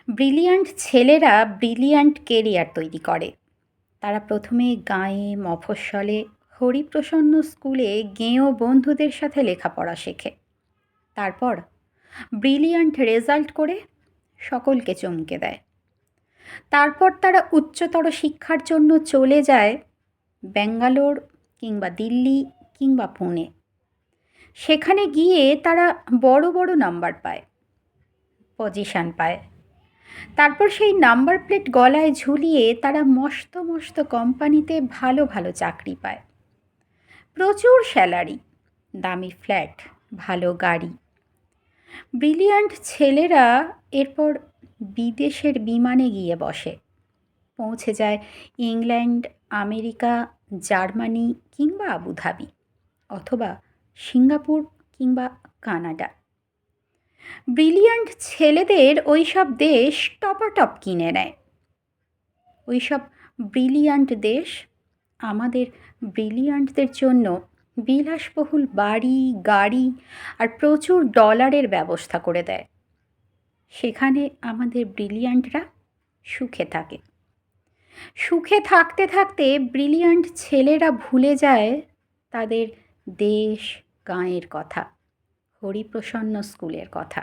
Brilliant ছেলেরা brilliant career তৈরি করে। তারা প্রথমে গাঁয়ে মফস্বলে হরিপ্রসন্ন স্কুলে গেঁয়ো বন্ধুদের সাথে লেখাপড়া শেখে। তারপর ব্রিলিয়ান্ট রেজাল্ট করে সকলকে চমকে দেয়। তারপর তারা উচ্চতর শিক্ষার জন্য চলে যায় ব্যাঙ্গালোর কিংবা দিল্লি কিংবা পুনে। সেখানে গিয়ে তারা বড় বড় নাম্বার পায়, পজিশন পায়। তারপর সেই নাম্বার প্লেট গলায় ঝুলিয়ে তারা মস্ত মস্ত কোম্পানিতে ভালো ভালো চাকরি পায়, প্রচুর স্যালারি, দামি ফ্ল্যাট, ভালো গাড়ি। ব্রিলিয়ান্ট ছেলেরা এরপর বিদেশের বিমানে গিয়ে বসে, পৌঁছে যায় ইংল্যান্ড, আমেরিকা, জার্মানি কিংবা আবুধাবি, অথবা সিঙ্গাপুর কিংবা কানাডা। ব্রিলিয়ান্ট ছেলেদের ওই সব দেশ টপাটপ কিনে নেয়। ওই সব ব্রিলিয়ান্ট দেশ আমাদের ব্রিলিয়ান্টদের জন্য বিলাসবহুল বাড়ি, গাড়ি আর প্রচুর ডলারের ব্যবস্থা করে দেয়। সেখানে আমাদের ব্রিলিয়ান্টরা সুখে থাকে। সুখে থাকতে থাকতে ব্রিলিয়ান্ট ছেলেরা ভুলে যায় তাদের দেশ, গাঁয়ের কথা, হরিপ্রসন্ন স্কুলের কথা।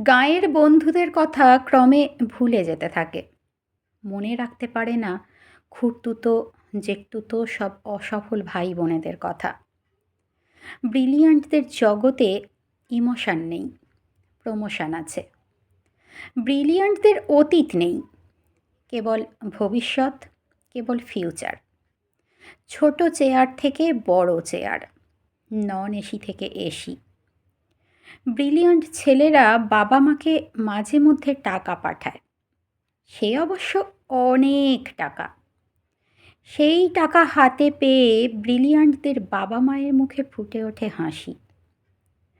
গাঁয়ের বন্ধুদের কথা ক্রমে ভুলে যেতে থাকে। মনে রাখতে পারে না খুড়তুতো, জেঠতুতো সব অসফল ভাই বোনেদের কথা। ব্রিলিয়ান্টদের জগতে ইমোশন নেই, প্রমোশন আছে। ব্রিলিয়ান্টদের অতীত নেই, কেবল ভবিষ্যৎ, কেবল ফিউচার। ছোট চেয়ার থেকে বড় চেয়ার, নন এসি থেকে এসি। ব্রিলিয়ান্ট ছেলেরা বাবা মাকে মাঝে মধ্যে টাকা পাঠায়, সে অবশ্য অনেক টাকা। সেই টাকা হাতে পেয়ে ব্রিলিয়ান্টদের বাবা মায়ের মুখে ফুটে ওঠে হাসি।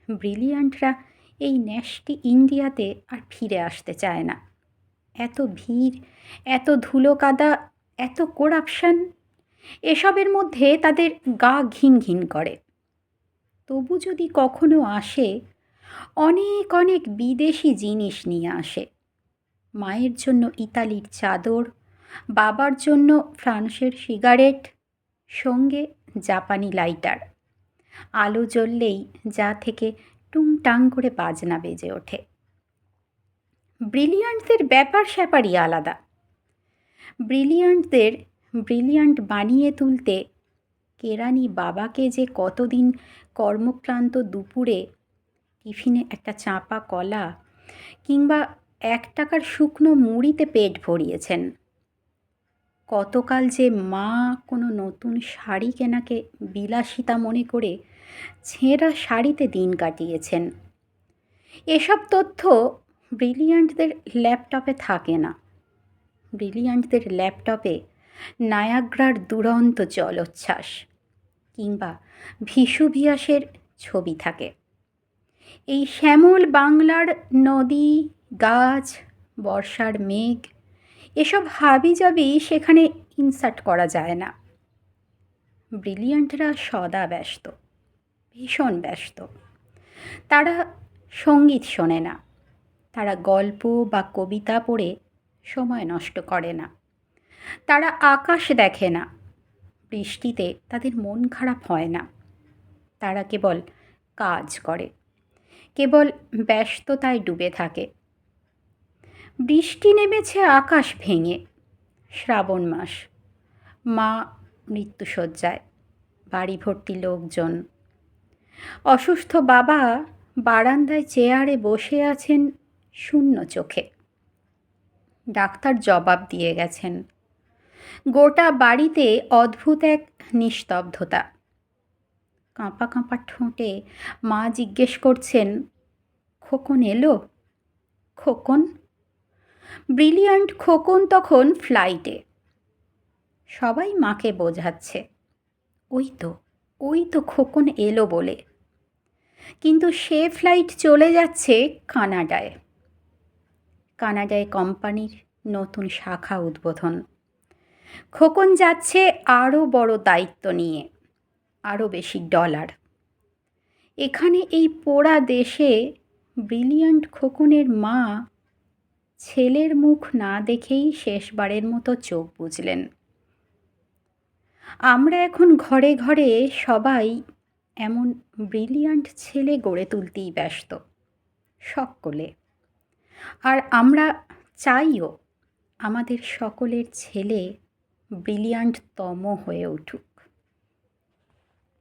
ব্রিলিয়ান্টরা এই ন্যাস্টি ইন্ডিয়াতে আর ফিরে আসতে চায় না। এত ভিড়, এত ধুলো কাদা, এত করাপশন, এসবের মধ্যে তাদের গা ঘিন ঘিন করে। তবু যদি কখনো আসে, অনেক অনেক বিদেশি জিনিস নিয়ে আসে। মায়ের জন্য ইতালির চাদর, বাবার জন্য ফ্রান্সের সিগারেট, সঙ্গে জাপানি লাইটার। আলো জ্বললেই যা থেকে টুংটাং করে বাজনা বেজে ওঠে। ব্রিলিয়ান্টদের ব্যাপার স্যাপারই আলাদা। ব্রিলিয়ান্টদের ব্রিলিয়ান্ট বানিয়ে তুলতে কেরানি বাবাকে যে কতদিন কর্মক্লান্ত দুপুরে টিফিনে একটা চাঁপা কলা কিংবা 1 টাকার শুকনো মুড়িতে পেট ভরিয়েছেন। কতকাল যে মা কোনো নতুন শাড়ি কেনাকে বিলাসিতা মনে করে ছেঁড়া শাড়িতে দিন কাটিয়েছেন, এসব তথ্য ব্রিলিয়ান্টদের ল্যাপটপে থাকে না। ব্রিলিয়ান্টদের ল্যাপটপে নায়াগ্রার দুরন্ত জলোচ্ছ্বাস কিংবা ভিসুভিয়াসের ছবি থাকে। এই শ্যামল বাংলার নদী, গাছ, বর্ষার মেঘ, এসব হাবিজাবি সেখানে ইনসার্ট করা যায় না। ব্রিলিয়ান্টরা সদা ব্যস্ত, ভীষণ ব্যস্ত। তারা সঙ্গীত শোনে না, তারা গল্প বা কবিতা পড়ে সময় নষ্ট করে না। তারা আকাশ দেখে না, বৃষ্টিতে তাদের মন খারাপ হয় না। তারা কেবল কাজ করে, কেবল ব্যস্ততায় ডুবে থাকে। বৃষ্টি নেমেছে আকাশ ভেঙে, শ্রাবণ মাস, মা মৃত্যুশয্যায়, বাড়ি ভর্তি লোকজন। অসুস্থ বাবা বারান্দায় চেয়ারে বসে আছেন শূন্য চোখে। ডাক্তার জবাব দিয়ে গেছেন। গোটা বাড়িতে অদ্ভুত এক নিস্তব্ধতা। কাঁপা কাঁপা ঠোঁটে মা জিজ্ঞেস করছেন, খোকন এলো? খোকন? ব্রিলিয়ান্ট খোকন তখন ফ্লাইটে। সবাই মাকে বোঝাচ্ছে, ওই তো খোকন এলো বলে। কিন্তু সে ফ্লাইট চলে যাচ্ছে কানাডায়। কানাডায় কোম্পানির নতুন শাখা উদ্বোধন। খোকন যাচ্ছে আরও বড় দায়িত্ব নিয়ে, আরও বেশি ডলার। এখানে এই পোড়া দেশে ব্রিলিয়ান্ট খোকনের মা ছেলের মুখ না দেখেই শেষবারের মতো চোখ বুজলেন। আমরা এখন ঘরে ঘরে সবাই এমন ব্রিলিয়ান্ট ছেলে গড়ে তুলতেই ব্যস্ত, সকলে। আর আমরা চাইও আমাদের সকলের ছেলে ব্রিলিয়ান্টতম হয়ে উঠুক।